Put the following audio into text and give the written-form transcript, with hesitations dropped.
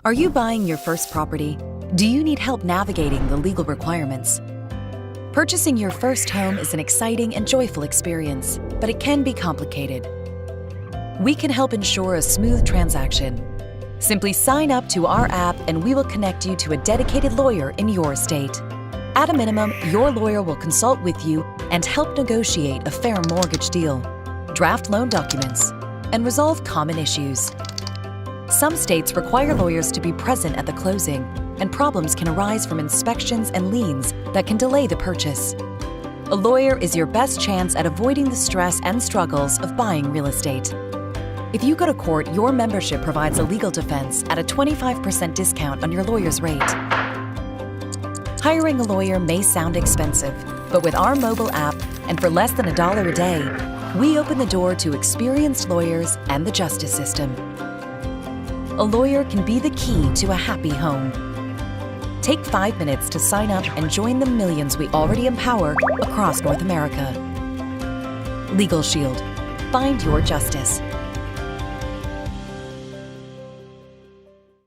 Are you buying your first property? Do you need help navigating the legal requirements? Purchasing your first home is an exciting and joyful experience, but it can be complicated. We can help ensure a smooth transaction. Simply sign up to our app and we will connect you to a dedicated lawyer in your state. At a minimum, your lawyer will consult with you and help negotiate a fair mortgage deal, draft loan documents, and resolve common issues. Some states require lawyers to be present at the closing, and problems can arise from inspections and liens that can delay the purchase. A lawyer is your best chance at avoiding the stress and struggles of buying real estate. If you go to court, your membership provides a legal defense at a 25% discount on your lawyer's rate. Hiring a lawyer may sound expensive, but with our mobile app and for less than $1 a day, we open the door to experienced lawyers and the justice system. A lawyer can be the key to a happy home. Take 5 minutes to sign up and join the millions we already empower across North America. LegalShield. Find your justice.